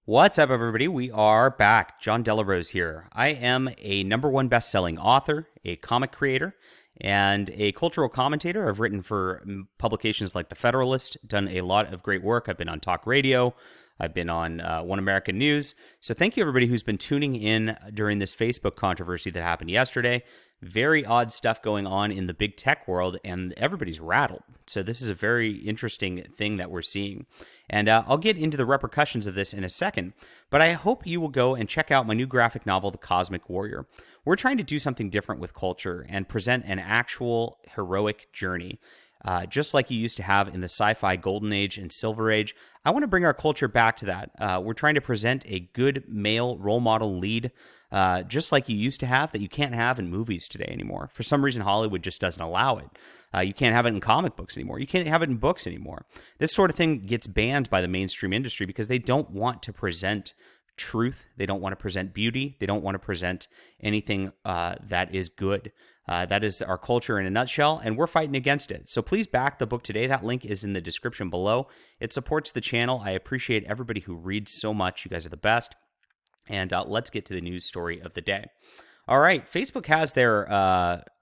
What's up, everybody? We are back. John Delarose here. I am a #1 best-selling author, a comic creator, and a cultural commentator. I've written for publications like The Federalist, done a lot of great work. I've been on talk radio. I've been on One American News. So thank you, everybody who's been tuning in during this Facebook controversy that happened yesterday. Very odd stuff going on in the big tech world, and everybody's rattled. So this is a very interesting thing that we're seeing. And I'll get into the repercussions of this in a second, but I hope you will go and check out my new graphic novel, The Cosmic Warrior. We're trying to do something different with culture and present an actual heroic journey. Just like you used to have in the sci-fi golden age and silver age, I want to bring our culture back to that. We're trying to present a good male role model lead, just like you used to have, that you can't have in movies today anymore. For some reason, Hollywood just doesn't allow it. You can't have it in comic books anymore. You can't have it in books anymore. This sort of thing gets banned by the mainstream industry because they don't want to present truth. They don't want to present beauty. They don't want to present anything that is good. That is our culture in a nutshell, and we're fighting against it. So please back the book today. That link is in the description below. It supports the channel. I appreciate everybody who reads so much. You guys are the best. And let's get to the news story of the day. All right, Facebook has their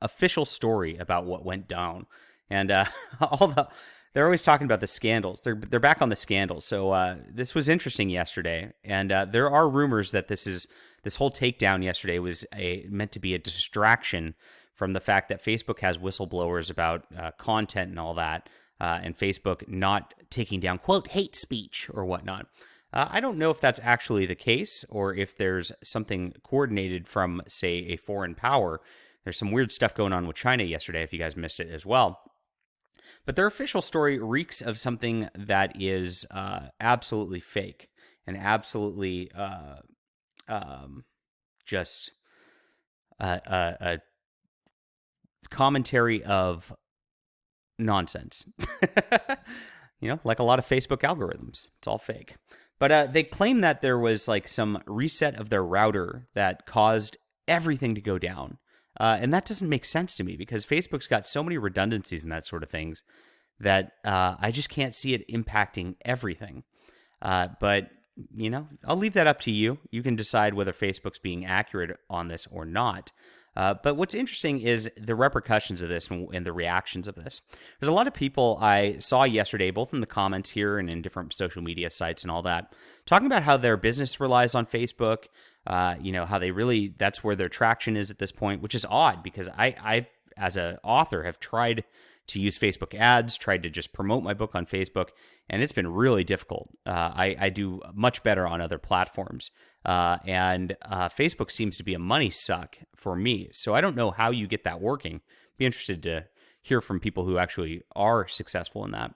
official story about what went down, and they're always talking about the scandals. They're back on the scandals. So this was interesting yesterday, and there are rumors that this whole takedown yesterday was meant to be a distraction from the fact that Facebook has whistleblowers about content and all that, and Facebook not taking down, quote, hate speech or whatnot. I don't know if that's actually the case or if there's something coordinated from, say, a foreign power. There's some weird stuff going on with China yesterday, if you guys missed it as well. But their official story reeks of something that is absolutely fake and absolutely just a commentary of nonsense. Like a lot of Facebook algorithms. It's all fake. But they claim that there was like some reset of their router that caused everything to go down. And that doesn't make sense to me because Facebook's got so many redundancies and that sort of things that I just can't see it impacting everything. But, I'll leave that up to you. You can decide whether Facebook's being accurate on this or not. But what's interesting is the repercussions of this and the reactions of this. There's a lot of people I saw yesterday, both in the comments here and in different social media sites and all that, talking about how their business relies on Facebook, how that's where their traction is at this point, which is odd because I've, as an author, have tried to use Facebook ads, tried to just promote my book on Facebook, and it's been really difficult. I do much better on other platforms. And Facebook seems to be a money suck for me. So I don't know how you get that working. Be interested to hear from people who actually are successful in that.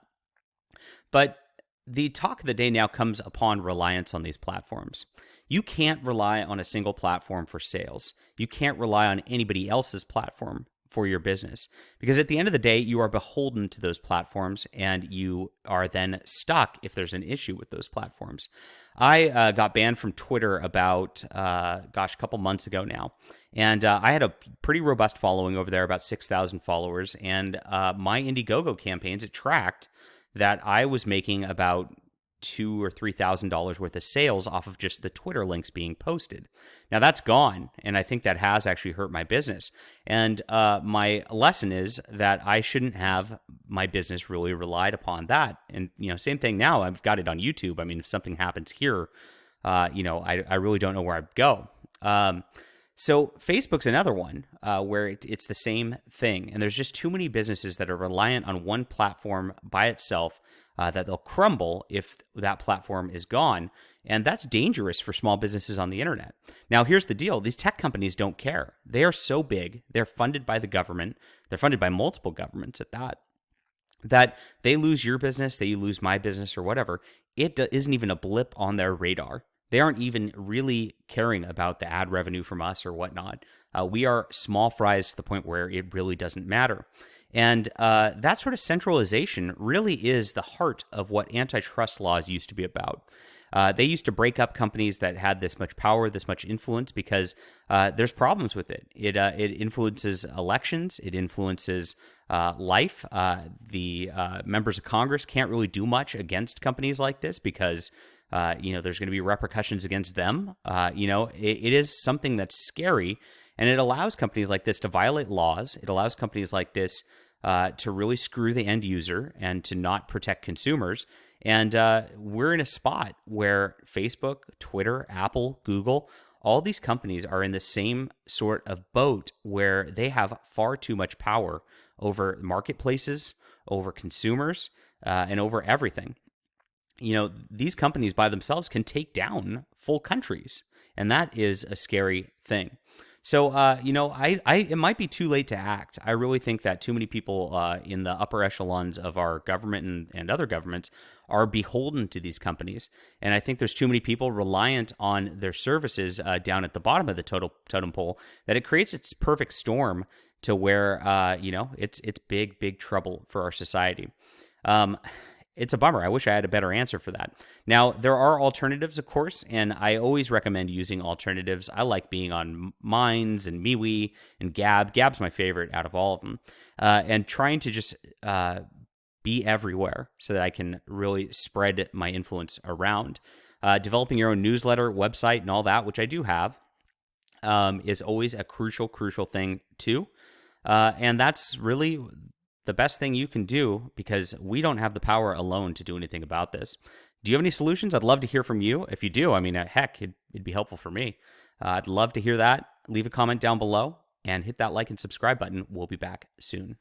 But the talk of the day now comes upon reliance on these platforms. You can't rely on a single platform for sales. You can't rely on anybody else's platform for your business, because at the end of the day, you are beholden to those platforms and you are then stuck if there's an issue with those platforms. I got banned from Twitter about, a couple months ago now. And I had a pretty robust following over there, about 6,000 followers. And my Indiegogo campaigns, it tracked that I was making about $2,000 or $3,000 worth of sales off of just the Twitter links being posted. Now that's gone, and I think that has actually hurt my business. And my lesson is that I shouldn't have my business really relied upon that. And same thing now. I've got it on YouTube. I mean, if something happens here, I really don't know where I'd go. So Facebook's another one where it's the same thing, and there's just too many businesses that are reliant on one platform by itself. That they'll crumble if that platform is gone. And that's dangerous for small businesses on the internet. Now, here's the deal. These tech companies don't care. They are so big. They're funded by the government. They're funded by multiple governments at that they lose your business, they lose my business or whatever. It isn't even a blip on their radar. They aren't even really caring about the ad revenue from us or whatnot. We are small fries to the point where it really doesn't matter. And that sort of centralization really is the heart of what antitrust laws used to be about. They used to break up companies that had this much power, this much influence, because there's problems with it. It influences elections. It influences life. The members of Congress can't really do much against companies like this because there's going to be repercussions against them. It is something that's scary, and it allows companies like this to violate laws. It allows companies like this to really screw the end user and to not protect consumers. And we're in a spot where Facebook, Twitter, Apple, Google, all these companies are in the same sort of boat where they have far too much power over marketplaces, over consumers, and over everything. These companies by themselves can take down full countries, and that is a scary thing. So, it might be too late to act. I really think that too many people in the upper echelons of our government and other governments are beholden to these companies. And I think there's too many people reliant on their services down at the bottom of the totem pole that it creates its perfect storm to where, it's big, big trouble for our society. It's a bummer. I wish I had a better answer for that. Now, there are alternatives, of course, and I always recommend using alternatives. I like being on Minds and MeWe and Gab. Gab's my favorite out of all of them. And trying to just be everywhere so that I can really spread my influence around. Developing your own newsletter, website, and all that, which I do have, is always a crucial thing too. And that's really the best thing you can do, because we don't have the power alone to do anything about this. Do you have any solutions? I'd love to hear from you. If you do, heck, it'd be helpful for me. I'd love to hear that. Leave a comment down below and hit that like and subscribe button. We'll be back soon.